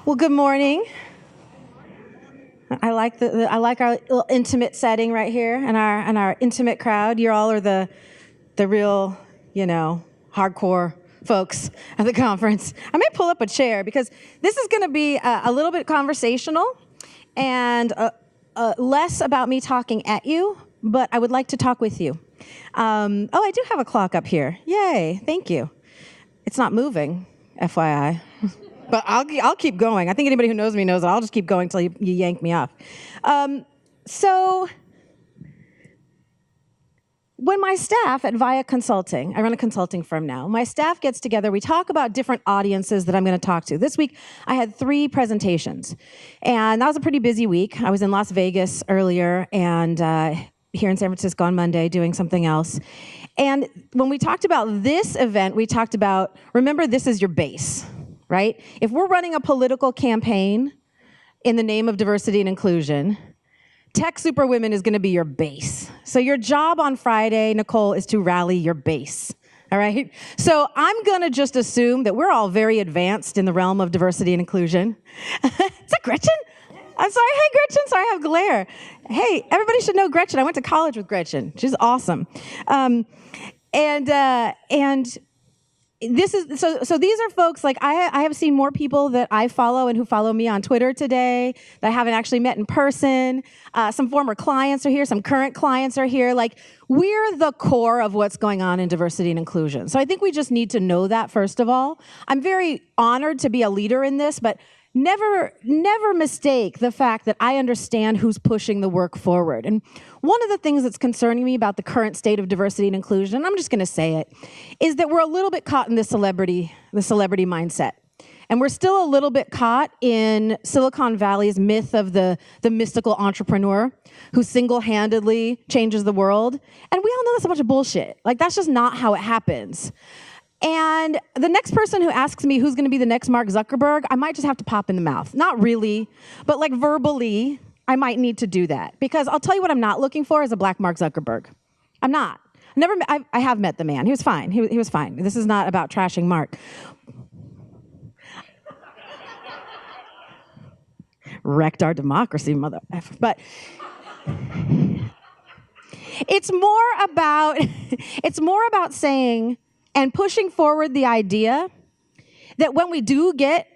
Well, good morning. I like our little intimate setting right here, and our intimate crowd. You all are the real, hardcore folks at the conference. I may pull up a chair because this is going to be a little bit conversational and less about me talking at you, but I would like to talk with you. I do have a clock up here. Yay! Thank you. It's not moving, FYI. But I'll keep going. I think anybody who knows me knows that I'll just keep going until you yank me off. So when my staff at Vaya Consulting, I run a consulting firm now, my staff gets together, we talk about different audiences that I'm going to talk to. This week, I had 3 presentations, and that was a pretty busy week. I was in Las Vegas earlier, and here in San Francisco on Monday doing something else. And when we talked about this event, we talked about, remember, this is your base. Right? If we're running a political campaign in the name of diversity and inclusion, Tech Superwomen is going to be your base. So your job on Friday, Nicole, is to rally your base. All right? So I'm going to just assume that we're all very advanced in the realm of diversity and inclusion. Is that Gretchen? I'm sorry. Hey, Gretchen. Sorry, I have glare. Hey, everybody should know Gretchen. I went to college with Gretchen. She's awesome. This is so these are folks like I have seen more people that I follow and who follow me on Twitter today that I haven't actually met in person. Some former clients are here, some current clients are here. Like, we're the core of what's going on in diversity and inclusion. So I think we just need to know that, first of all. I'm very honored to be a leader in this, but never mistake the fact that I understand who's pushing the work forward. And one of the things that's concerning me about the current state of diversity and inclusion, and I'm just going to say it, is that we're a little bit caught in the celebrity mindset. And we're still a little bit caught in Silicon Valley's myth of the mystical entrepreneur who single-handedly changes the world. And we all know that's a bunch of bullshit. Like, that's just not how it happens. And the next person who asks me who's going to be the next Mark Zuckerberg, I might just have to pop in the mouth. Not really, but like verbally, I might need to do that. Because I'll tell you what I'm not looking for is a black Mark Zuckerberg. I'm not. I have met the man. He was fine. He was fine. This is not about trashing Mark. Wrecked our democracy, mother. But it's more about saying and pushing forward the idea that when we do get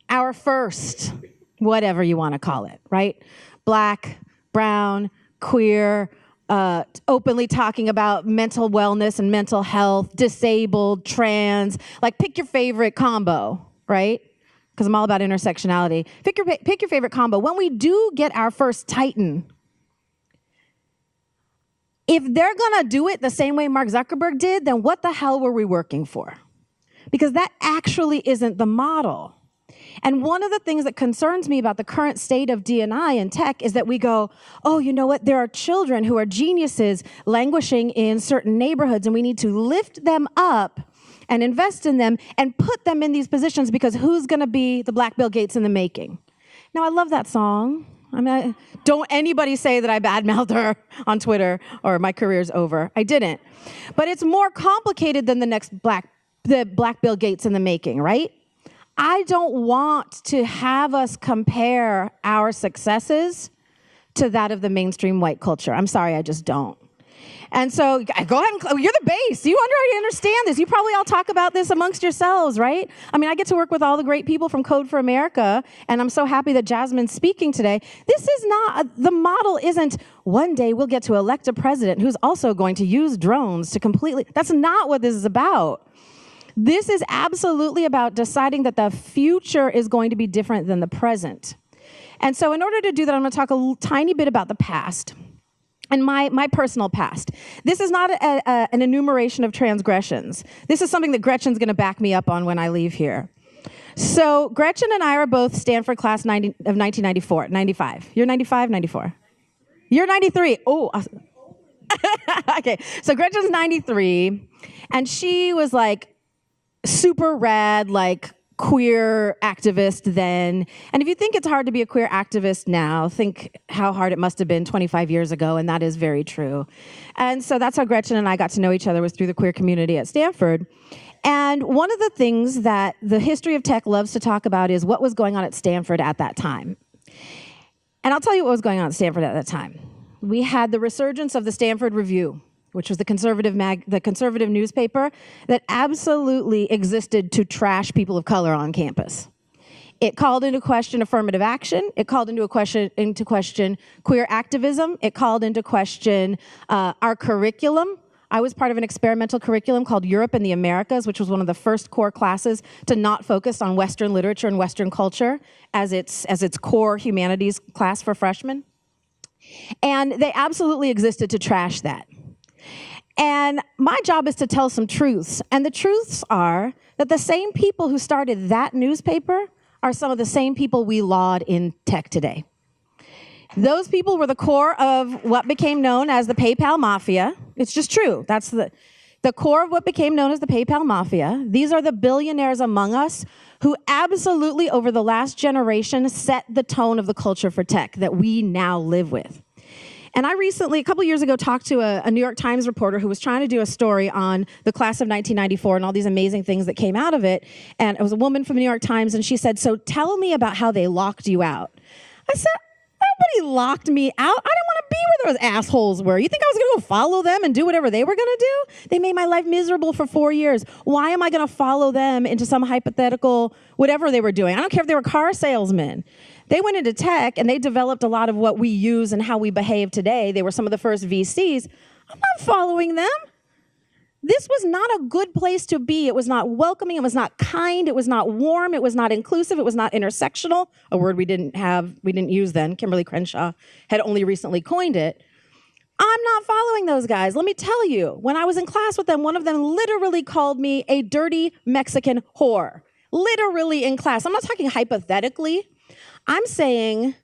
our first, whatever you want to call it, right? Black, brown, queer, openly talking about mental wellness and mental health, disabled, trans, like pick your favorite combo, right? Because I'm all about intersectionality. Pick your favorite combo. When we do get our first Titan, if they're going to do it the same way Mark Zuckerberg did, then what the hell were we working for? Because that actually isn't the model. And one of the things that concerns me about the current state of D&I in tech is that we go, oh, you know what? There are children who are geniuses languishing in certain neighborhoods, and we need to lift them up and invest in them and put them in these positions because who's going to be the Black Bill Gates in the making? Now, I love that song. I mean, don't anybody say that I badmouthed her on Twitter or my career's over. I didn't. But it's more complicated than the Black Bill Gates in the making, right? I don't want to have us compare our successes to that of the mainstream white culture. I'm sorry, I just don't. And so go ahead and, you're the base. You already understand this. You probably all talk about this amongst yourselves, right? I mean, I get to work with all the great people from Code for America, and I'm so happy that Jasmine's speaking today. This is not, the model isn't one day we'll get to elect a president who's also going to use drones to completely, that's not what this is about. This is absolutely about deciding that the future is going to be different than the present. And so in order to do that, I'm going to talk a tiny bit about the past. And my personal past. This is not an enumeration of transgressions. This is something that Gretchen's going to back me up on when I leave here. So Gretchen and I are both Stanford class of 1994, 95. You're 95, 94? You're 93. Oh, okay. So Gretchen's 93, and she was like super rad, like queer activist then. And if you think it's hard to be a queer activist now, think how hard it must have been 25 years ago, and that is very true. And so that's how Gretchen and I got to know each other, was through the queer community at Stanford. And one of the things that the history of tech loves to talk about is what was going on at Stanford at that time. And I'll tell you what was going on at Stanford at that time. We had the resurgence of the Stanford Review, which was the conservative newspaper that absolutely existed to trash people of color on campus. It called into question affirmative action. It called into question queer activism. It called into question our curriculum. I was part of an experimental curriculum called Europe and the Americas, which was one of the first core classes to not focus on Western literature and Western culture as its core humanities class for freshmen. And they absolutely existed to trash that. And my job is to tell some truths. And the truths are that the same people who started that newspaper are some of the same people we laud in tech today. Those people were the core of what became known as the PayPal Mafia. It's just true. That's the core of what became known as the PayPal Mafia. These are the billionaires among us who absolutely, over the last generation, set the tone of the culture for tech that we now live with. And I recently, a couple years ago, talked to a New York Times reporter who was trying to do a story on the class of 1994 and all these amazing things that came out of it. And it was a woman from the New York Times, and she said, "So tell me about how they locked you out." I said, "Nobody locked me out. I didn't want to be where those assholes were. You think I was going to go follow them and do whatever they were going to do? They made my life miserable for 4 years. Why am I going to follow them into some hypothetical whatever they were doing? I don't care if they were car salesmen. They went into tech and they developed a lot of what we use and how we behave today. They were some of the first VCs. I'm not following them. This was not a good place to be. It was not welcoming. It was not kind. It was not warm. It was not inclusive. It was not intersectional, a word we didn't use then. Kimberly Crenshaw had only recently coined it. I'm not following those guys. Let me tell you, when I was in class with them, one of them literally called me a dirty Mexican whore. Literally in class. I'm not talking hypothetically. I'm saying,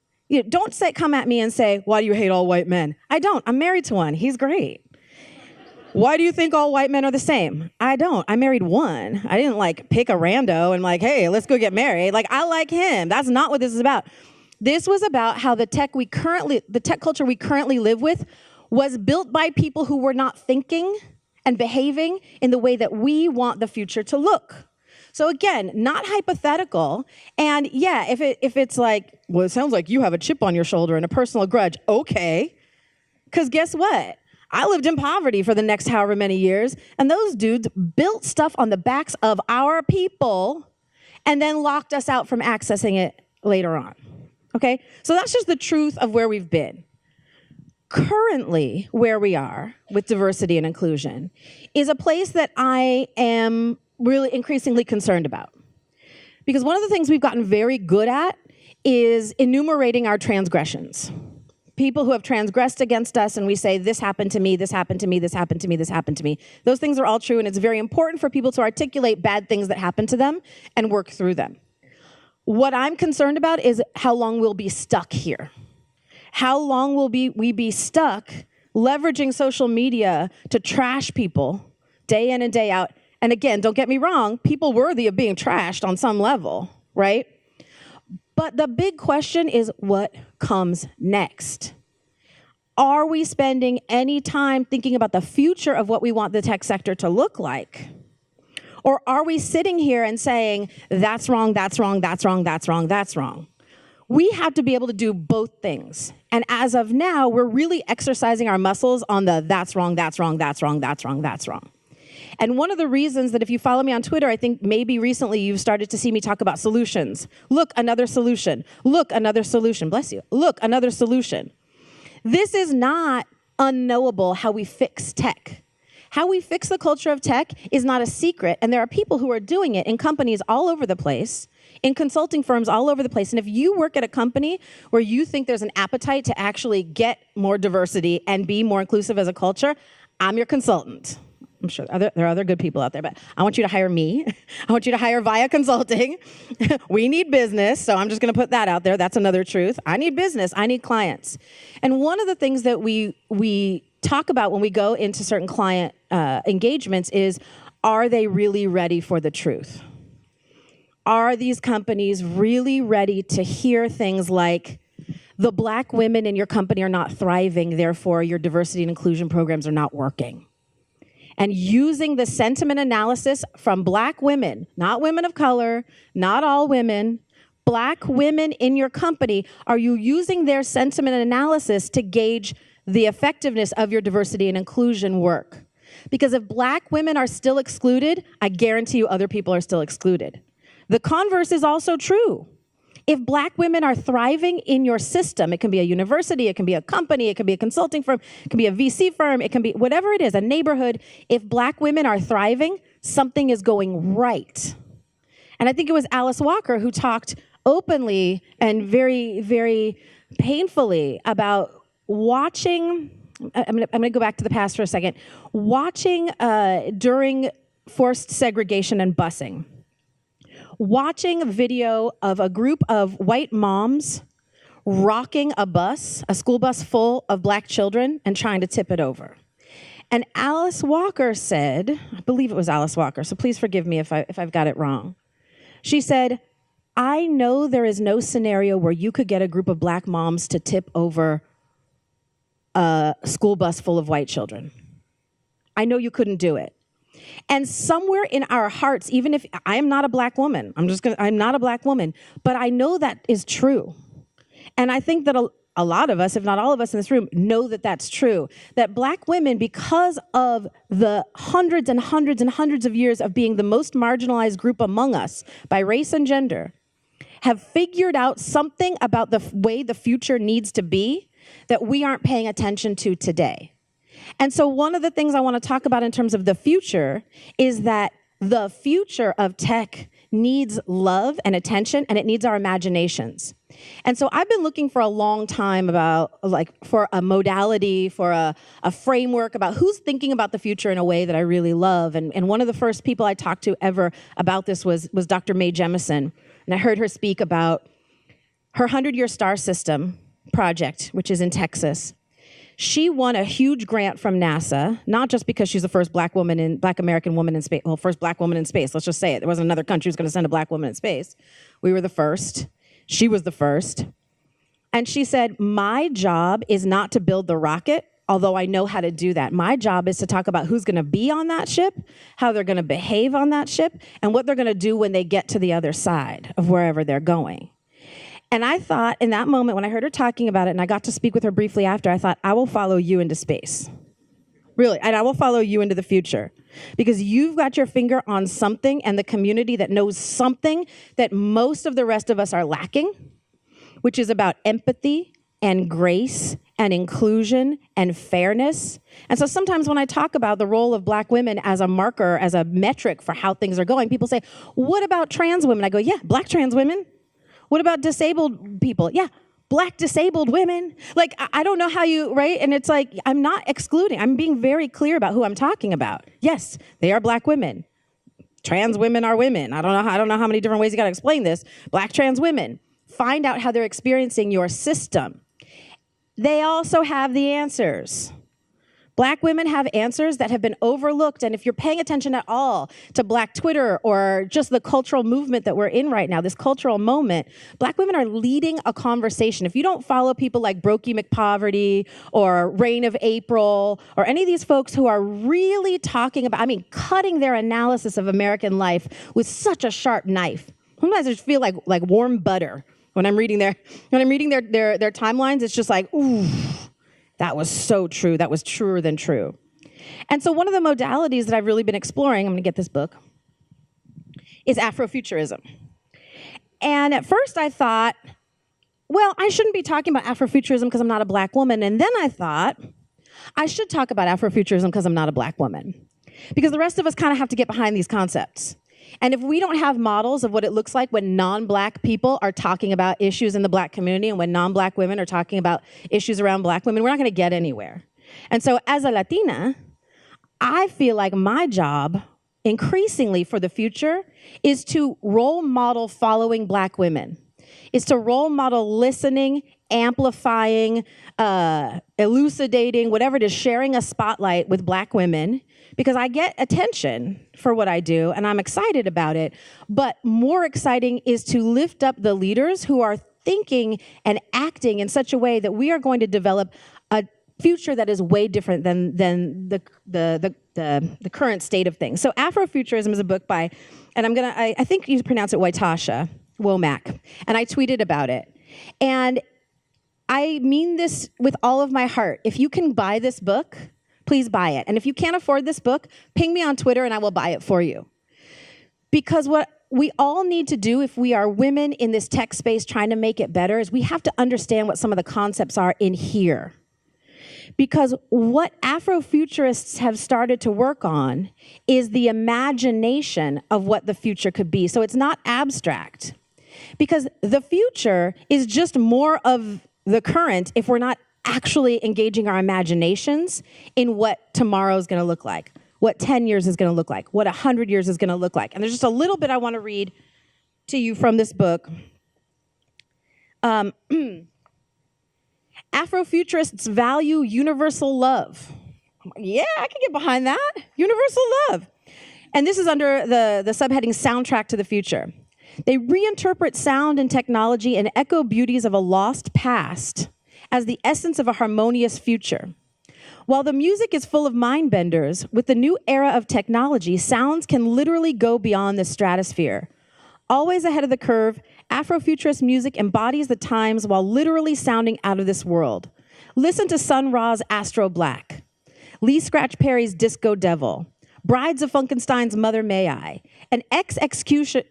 don't come at me and say, "Why do you hate all white men?" I don't. I'm married to one. He's great. "Why do you think all white men are the same?" I don't. I married one. I didn't pick a rando and hey, let's go get married. I like him. That's not what this is about. This was about how the tech culture we currently live with was built by people who were not thinking and behaving in the way that we want the future to look. So again, not hypothetical. And yeah, if it's well, it sounds like you have a chip on your shoulder and a personal grudge. Okay. Because guess what? I lived in poverty for the next however many years, and those dudes built stuff on the backs of our people and then locked us out from accessing it later on. Okay? So that's just the truth of where we've been. Currently, where we are with diversity and inclusion is a place that I am really increasingly concerned about. Because one of the things we've gotten very good at is enumerating our transgressions. People who have transgressed against us, and we say, "This happened to me, this happened to me, this happened to me, this happened to me." Those things are all true, and it's very important for people to articulate bad things that happen to them and work through them. What I'm concerned about is how long we'll be stuck here. How long will we be stuck leveraging social media to trash people day in and day out? And again, don't get me wrong, people worthy of being trashed on some level, right? But the big question is, what comes next? Are we spending any time thinking about the future of what we want the tech sector to look like? Or are we sitting here and saying, "That's wrong, that's wrong, that's wrong, that's wrong, that's wrong"? We have to be able to do both things. And as of now, we're really exercising our muscles on the "that's wrong, that's wrong, that's wrong, that's wrong, that's wrong." And one of the reasons that if you follow me on Twitter, I think maybe recently you've started to see me talk about solutions. Look, another solution. Look, another solution. Bless you. Look, another solution. This is not unknowable how we fix tech. How we fix the culture of tech is not a secret, and there are people who are doing it in companies all over the place, in consulting firms all over the place. And if you work at a company where you think there's an appetite to actually get more diversity and be more inclusive as a culture, I'm your consultant. I'm sure there are other good people out there, but I want you to hire me. I want you to hire Vaya Consulting. We need business, so I'm just going to put that out there. That's another truth. I need business. I need clients. And one of the things that we talk about when we go into certain client engagements is, are they really ready for the truth? Are these companies really ready to hear things like, "The black women in your company are not thriving, therefore your diversity and inclusion programs are not working"? and using the sentiment analysis from Black women, not women of color, not all women, Black women in your company, are you using their sentiment analysis to gauge the effectiveness of your diversity and inclusion work? Because if Black women are still excluded, I guarantee you other people are still excluded. The converse is also true. If Black women are thriving in your system, it can be a university, it can be a company, it can be a consulting firm, it can be a VC firm, it can be whatever it is, a neighborhood. If Black women are thriving, something is going right. And I think it was Alice Walker who talked openly and very, very painfully about watching, I'm going to go back to the past for a second, watching during forced segregation and busing. Watching a video of a group of white moms rocking a bus, a school bus full of Black children, and trying to tip it over. And Alice Walker said, I believe it was Alice Walker, so please forgive me if I've got it wrong. She said, I know there is no scenario where you could get a group of Black moms to tip over a school bus full of white children. I know you couldn't do it. And somewhere in our hearts, even if I am not a Black woman, I'm not a Black woman, but I know that is true. And I think that a lot of us, if not all of us in this room, know that that's true. That Black women, because of the hundreds and hundreds and hundreds of years of being the most marginalized group among us by race and gender, have figured out something about the way the future needs to be that we aren't paying attention to today. And so one of the things I want to talk about in terms of the future is that the future of tech needs love and attention, and it needs our imaginations. And so I've been looking for a long time for a modality, for a framework about who's thinking about the future in a way that I really love. And one of the first people I talked to ever about this was Dr. Mae Jemison. And I heard her speak about her 100-year star system project, which is in Texas. She won a huge grant from NASA, not just because she's the first Black American woman in space, well, first Black woman in space, let's just say it. There wasn't another country who was going to send a Black woman in space. We were the first. She was the first. And she said, my job is not to build the rocket, although I know how to do that. My job is to talk about who's going to be on that ship, how they're going to behave on that ship, and what they're going to do when they get to the other side of wherever they're going. And I thought in that moment when I heard her talking about it, and I got to speak with her briefly after, I thought, I will follow you into space. Really, and I will follow you into the future. Because you've got your finger on something and the community that knows something that most of the rest of us are lacking, which is about empathy and grace and inclusion and fairness. And so sometimes when I talk about the role of Black women as a marker, as a metric for how things are going, people say, what about trans women? I go, yeah, Black trans women. What about disabled people? Yeah, Black disabled women. Like, I don't know how you, right? And it's like, I'm not excluding. I'm being very clear about who I'm talking about. Yes, they are Black women. Trans women are women. I don't know how many different ways you got to explain this. Black trans women. Find out how they're experiencing your system. They also have the answers. Black women have answers that have been overlooked, and if you're paying attention at all to Black Twitter or just the cultural movement that we're in right now, this cultural moment, Black women are leading a conversation. If you don't follow people like Brokey McPoverty or Reign of April or any of these folks who are really talking about, cutting their analysis of American life with such a sharp knife. Sometimes I just feel like warm butter when I'm reading their timelines. It's just like, ooh. That was so true. That was truer than true. And so one of the modalities that I've really been exploring, I'm going to get this book, is afrofuturism. And at first I thought, well, I shouldn't be talking about afrofuturism because I'm not a Black woman. And then I thought, I should talk about afrofuturism because I'm not a Black woman. Because the rest of us kind of have to get behind these concepts. And if we don't have models of what it looks like when non-Black people are talking about issues in the Black community and when non-Black women are talking about issues around Black women, we're not going to get anywhere. And so as a Latina, I feel like my job increasingly for the future is to role model following Black women, is to role model listening, amplifying, elucidating, whatever it is, sharing a spotlight with Black women, because I get attention for what I do, and I'm excited about it. But more exciting is to lift up the leaders who are thinking and acting in such a way that we are going to develop a future that is way different than the the current state of things. So Afrofuturism is a book by, and I think you pronounce it Waitasha Womack, and I tweeted about it. And I mean this with all of my heart. If you can buy this book, please buy it. And if you can't afford this book, ping me on Twitter and I will buy it for you. Because what we all need to do if we are women in this tech space trying to make it better is we have to understand what some of the concepts are in here. Because what Afrofuturists have started to work on is the imagination of what the future could be. So it's not abstract. Because the future is just more of the current if we're not actually engaging our imaginations in what tomorrow is going to look like, what 10 years is going to look like, what 100 years is going to look like. And there's just a little bit I want to read to you from this book. Afrofuturists value universal love. Yeah, I can get behind that. Universal love. And this is under the subheading Soundtrack to the Future. They reinterpret sound and technology and echo beauties of a lost past as the essence of a harmonious future. While the music is full of mind benders, with the new era of technology, sounds can literally go beyond the stratosphere. Always ahead of the curve, Afrofuturist music embodies the times while literally sounding out of this world. Listen to Sun Ra's Astro Black, Lee Scratch Perry's Disco Devil, Brides of Funkenstein's Mother May I, and Executioner's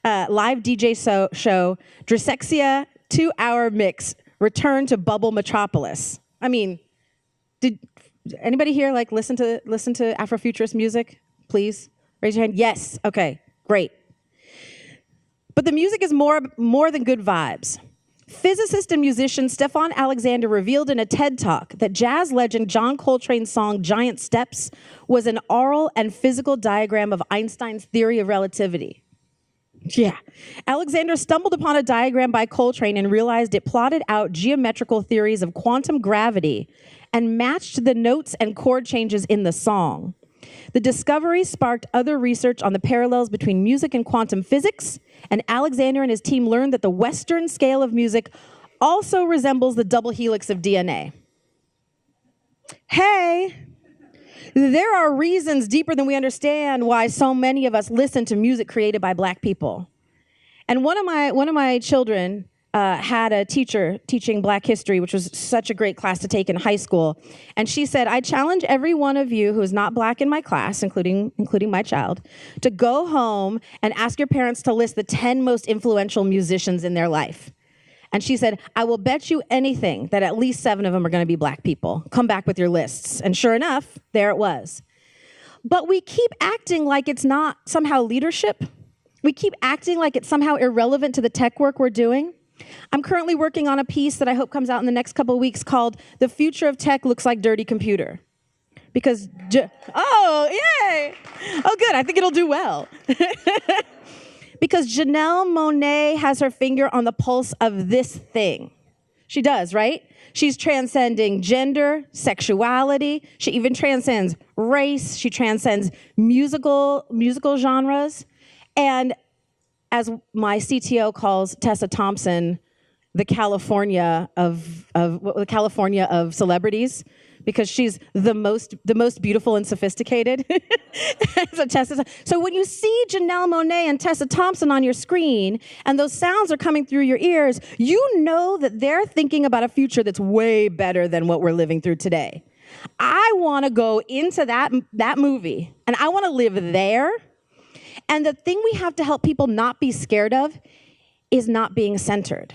live DJ show, Drisexia 2-hour mix, Return to Bubble Metropolis. I mean, did anybody here listen to Afrofuturist music? Please raise your hand. Yes. Okay. Great. But the music is more than good vibes. Physicist and musician Stefan Alexander revealed in a TED Talk that jazz legend John Coltrane's song Giant Steps was an aural and physical diagram of Einstein's theory of relativity. Yeah. Alexander stumbled upon a diagram by Coltrane and realized it plotted out geometrical theories of quantum gravity and matched the notes and chord changes in the song. The discovery sparked other research on the parallels between music and quantum physics, and Alexander and his team learned that the Western scale of music also resembles the double helix of DNA. Hey, there are reasons deeper than we understand why so many of us listen to music created by Black people. And one of my children had a teacher teaching Black history, which was such a great class to take in high school. And she said, I challenge every one of you who is not Black in my class, including my child, to go home and ask your parents to list the 10 most influential musicians in their life. And she said, I will bet you anything that at least 7 of them are going to be Black people. Come back with your lists. And sure enough, there it was. But we keep acting like it's not somehow leadership. We keep acting like it's somehow irrelevant to the tech work we're doing. I'm currently working on a piece that I hope comes out in the next couple of weeks called The Future of Tech Looks Like Dirty Computer. Because, oh, yay! Oh, good, I think it'll do well. Because Janelle Monáe has her finger on the pulse of this thing. She does, right? She's transcending gender, sexuality. She even transcends race. She transcends musical genres. And as my CTO calls Tessa Thompson, the California of celebrities, because she's the most beautiful and sophisticated. So when you see Janelle Monáe and Tessa Thompson on your screen, and those sounds are coming through your ears, you know that they're thinking about a future that's way better than what we're living through today. I want to go into that movie, and I want to live there. And the thing we have to help people not be scared of is not being centered.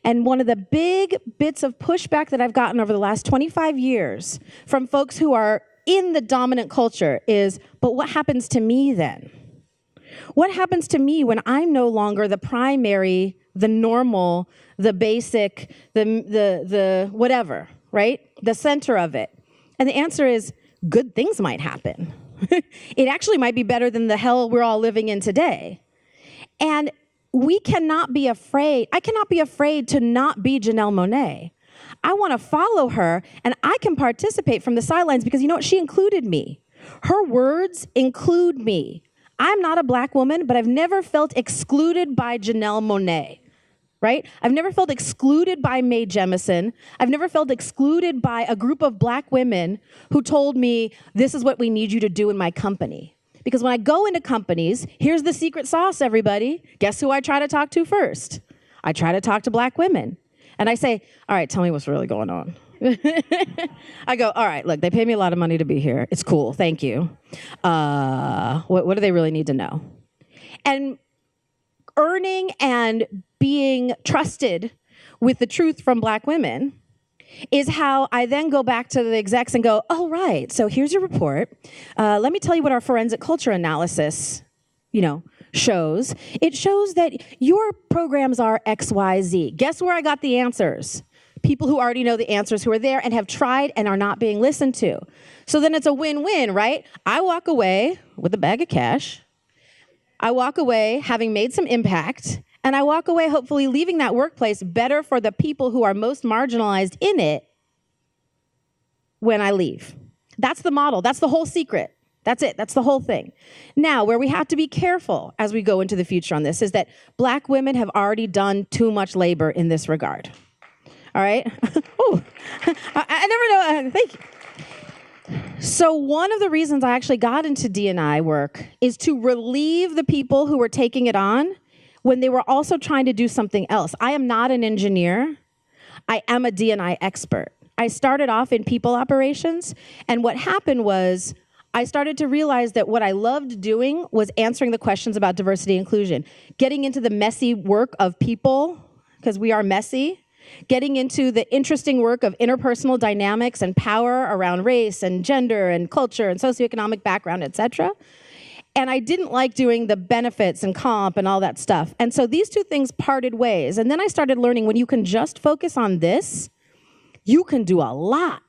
And one of the big bits of pushback that I've gotten over the last 25 years from folks who are in the dominant culture is, but what happens to me then? What happens to me when I'm no longer the primary, the normal, the basic, the whatever, right? The center of it. And the answer is, good things might happen. It actually might be better than the hell we're all living in today. And we cannot be afraid. I cannot be afraid to not be Janelle Monáe. I want to follow her, and I can participate from the sidelines because you know what? She included me. Her words include me. I'm not a Black woman, but I've never felt excluded by Janelle Monáe. right? I've never felt excluded by Mae Jemison. I've never felt excluded by a group of black women who told me, this is what we need you to do in my company. Because when I go into companies, here's the secret sauce, everybody. Guess who I try to talk to first? I try to talk to black women. And I say, all right, tell me what's really going on. I go, all right, look, they pay me a lot of money to be here. It's cool, thank you. What do they really need to know? And earning and being trusted with the truth from black women is how I then go back to the execs and go, all right, so here's your report. Let me tell you what our forensic culture analysis, shows. It shows that your programs are X, Y, Z. Guess where I got the answers? People who already know the answers, who are there and have tried and are not being listened to. So then it's a win-win, right? I walk away with a bag of cash. I walk away having made some impact, and I walk away hopefully leaving that workplace better for the people who are most marginalized in it when I leave. That's the model. That's the whole secret. That's it. That's the whole thing. Now, where we have to be careful as we go into the future on this is that black women have already done too much labor in this regard. All right? Ooh, I never know. Thank you. So one of the reasons I actually got into D&I work is to relieve the people who were taking it on when they were also trying to do something else. I am not an engineer. I am a D&I expert. I started off in people operations, and what happened was I started to realize that what I loved doing was answering the questions about diversity and inclusion, getting into the messy work of people, because we are messy, getting into the interesting work of interpersonal dynamics and power around race and gender and culture and socioeconomic background, et cetera. And I didn't like doing the benefits and comp and all that stuff. And so these two things parted ways. And then I started learning when you can just focus on this, you can do a lot.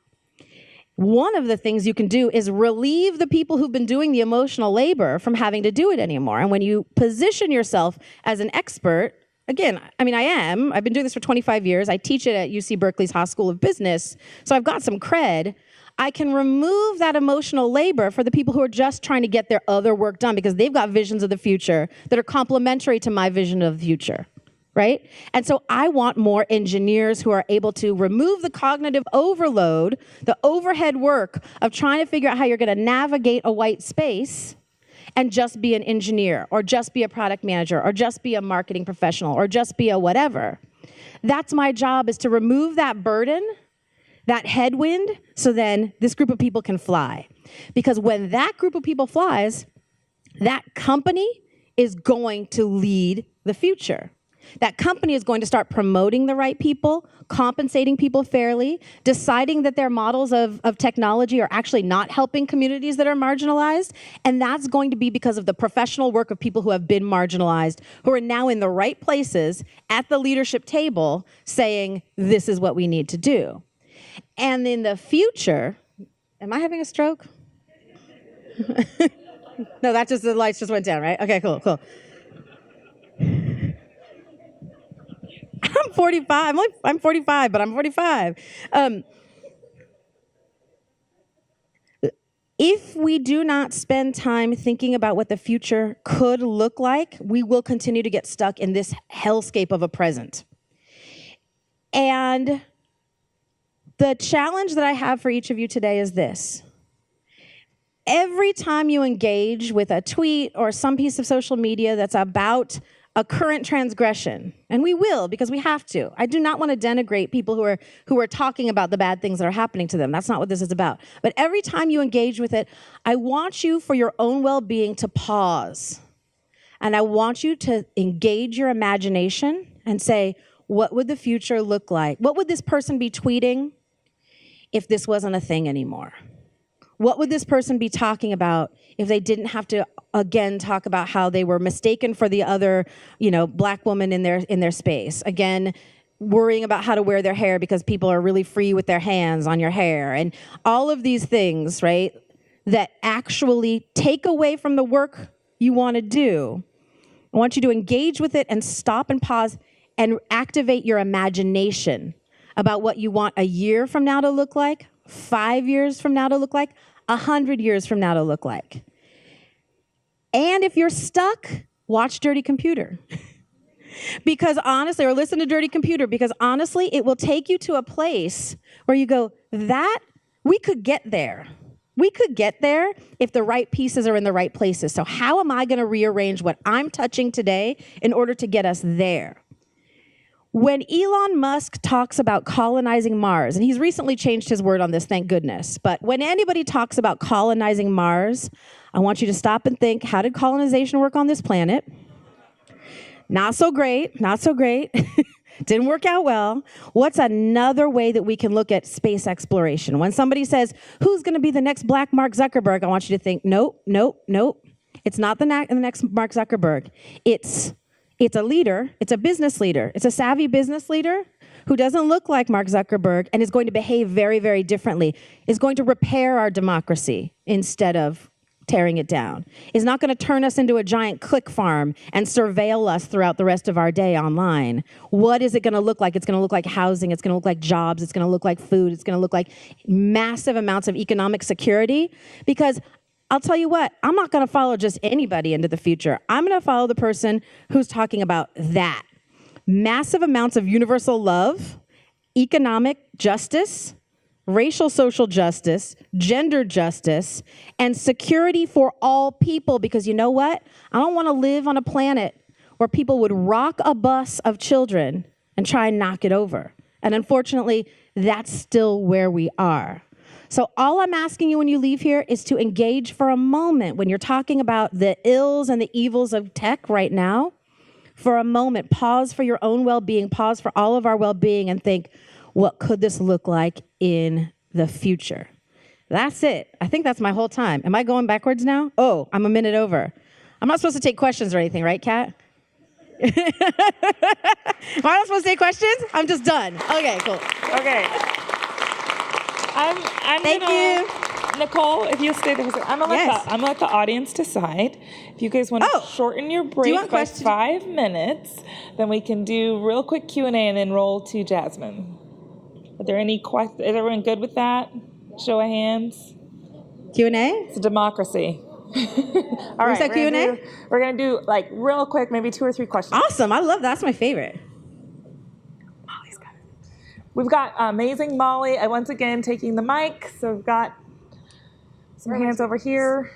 One of the things you can do is relieve the people who've been doing the emotional labor from having to do it anymore. And when you position yourself as an expert, again, I've been doing this for 25 years. I teach it at UC Berkeley's Haas School of Business. So I've got some cred. I can remove that emotional labor for the people who are just trying to get their other work done because they've got visions of the future that are complementary to my vision of the future, right? And so I want more engineers who are able to remove the cognitive overload, the overhead work of trying to figure out how you're going to navigate a white space and just be an engineer, or just be a product manager, or just be a marketing professional, or just be a whatever. That's my job, is to remove that burden, that headwind, so then this group of people can fly. Because when that group of people flies, that company is going to lead the future. That company is going to start promoting the right people, compensating people fairly, deciding that their models of technology are actually not helping communities that are marginalized. And that's going to be because of the professional work of people who have been marginalized, who are now in the right places at the leadership table saying, this is what we need to do. And in the future, am I having a stroke? No, the lights just went down, right? Okay, cool. I'm 45. I'm 45, but I'm 45. If we do not spend time thinking about what the future could look like, we will continue to get stuck in this hellscape of a present. And the challenge that I have for each of you today is this. Every time you engage with a tweet or some piece of social media that's about a current transgression, and we will because we have to. I do not want to denigrate people who are talking about the bad things that are happening to them. That's not what this is about. But every time you engage with it, I want you, for your own well-being, to pause. And I want you to engage your imagination and say, what would the future look like? What would this person be tweeting if this wasn't a thing anymore? What would this person be talking about if they didn't have to, again, talk about how they were mistaken for the other, black woman in their space? Again, worrying about how to wear their hair because people are really free with their hands on your hair. And all of these things, right, that actually take away from the work you want to do. I want you to engage with it and stop and pause and activate your imagination about what you want a year from now to look like, 5 years from now to look like, 100 years from now to look like. And if you're stuck, watch Dirty Computer. Because honestly, or listen to Dirty Computer, because honestly, it will take you to a place where you go, we could get there. We could get there if the right pieces are in the right places. So how am I going to rearrange what I'm touching today in order to get us there? When Elon Musk talks about colonizing Mars, and he's recently changed his word on this, thank goodness, but when anybody talks about colonizing Mars, I want you to stop and think, how did colonization work on this planet? Not so great, not so great. Didn't work out well. What's another way that we can look at space exploration? When somebody says, who's going to be the next Black Mark Zuckerberg? I want you to think, nope. It's not the next Mark Zuckerberg. It's a leader. It's a business leader. It's a savvy business leader who doesn't look like Mark Zuckerberg and is going to behave very, very differently, is going to repair our democracy instead of tearing it down, is not going to turn us into a giant click farm and surveil us throughout the rest of our day online. What is it going to look like? It's going to look like housing. It's going to look like jobs. It's going to look like food. It's going to look like massive amounts of economic security. Because I'll tell you what, I'm not going to follow just anybody into the future. I'm going to follow the person who's talking about that. Massive amounts of universal love, economic justice, racial social justice, gender justice, and security for all people. Because you know what? I don't want to live on a planet where people would rock a bus of children and try and knock it over. And unfortunately, that's still where we are. So all I'm asking you when you leave here is to engage for a moment when you're talking about the ills and the evils of tech right now. For a moment, pause for your own well-being, pause for all of our well-being, and think, what could this look like in the future? That's it. I think that's my whole time. Am I going backwards now? Oh, I'm a minute over. I'm not supposed to take questions or anything, right, Kat? Am I not supposed to take questions? I'm just done. Okay, cool. Okay. Thank you. Nicole, if you'll stay there, I'm gonna let the audience decide. If you guys want to shorten your break by 5 minutes, then we can do real quick Q&A and then roll to Jasmine. Are there any questions? Is everyone good with that? Show of hands. Q&A? It's a democracy. All right. That Q&A? We're gonna do like real quick, maybe 2 or 3 questions. Awesome. I love that. That's my favorite. Molly's got it. We've got amazing Molly once again taking the mic. So we've got some hands over here.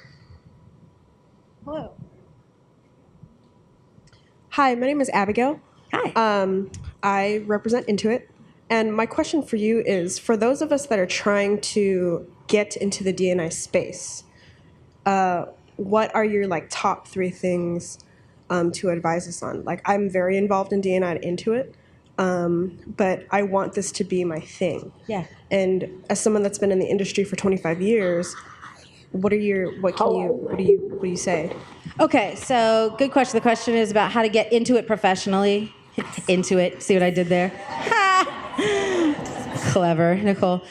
Hello. Hi, my name is Abigail. Hi. I represent Intuit. And my question for you is, for those of us that are trying to get into the D&I space, what are your top 3 things to advise us on? I'm very involved in D&I at Intuit, but I want this to be my thing. Yeah. And as someone that's been in the industry for 25 years, what do you say? Okay, so good question. The question is about how to get into it professionally. Into it. See what I did there? Clever, Nicole.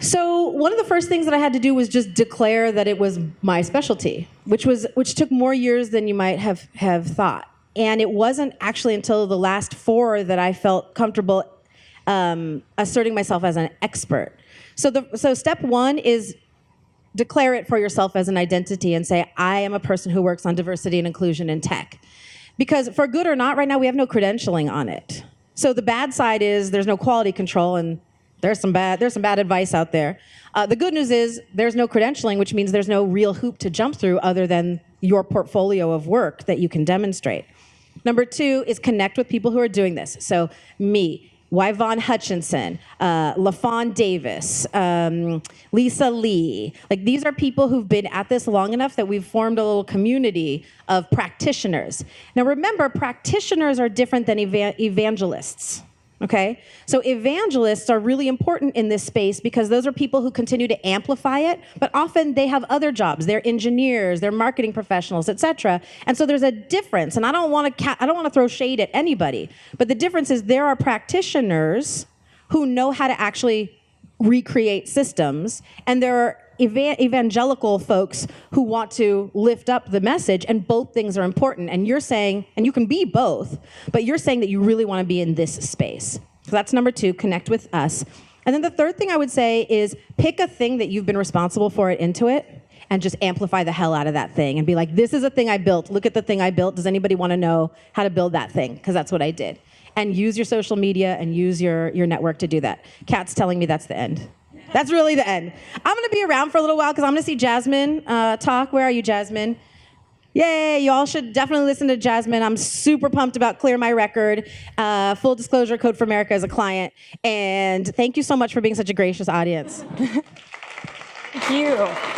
So one of the first things that I had to do was just declare that it was my specialty, which took more years than you might have thought. And it wasn't actually until the last 4 that I felt comfortable asserting myself as an expert. So step 1 is declare it for yourself as an identity and say, I am a person who works on diversity and inclusion in tech. Because for good or not, right now we have no credentialing on it. So the bad side is there's no quality control, and there's some bad advice out there. The good news is there's no credentialing, which means there's no real hoop to jump through other than your portfolio of work that you can demonstrate. Number 2 is connect with people who are doing this. So me, Yvonne Hutchinson, LaFawn Davis, Lisa Lee. These are people who've been at this long enough that we've formed a little community of practitioners. Now remember, practitioners are different than evangelists. Okay? So evangelists are really important in this space because those are people who continue to amplify it, but often they have other jobs. They're engineers, they're marketing professionals, etc. And so there's a difference, and I don't want to throw shade at anybody, but the difference is there are practitioners who know how to actually recreate systems, and there are evangelical folks who want to lift up the message, and both things are important. And you're saying, and you can be both, but you're saying that you really want to be in this space. So that's number 2, connect with us. And then the third thing I would say is pick a thing that you've been responsible for at Intuit and just amplify the hell out of that thing and be like, this is a thing I built. Look at the thing I built. Does anybody want to know how to build that thing? Because that's what I did. And use your social media and use your network to do that. Kat's telling me that's the end. That's really the end. I'm going to be around for a little while because I'm going to see Jasmine talk. Where are you, Jasmine? Yay, you all should definitely listen to Jasmine. I'm super pumped about Clear My Record. Full disclosure, Code for America is a client. And thank you so much for being such a gracious audience. Thank you.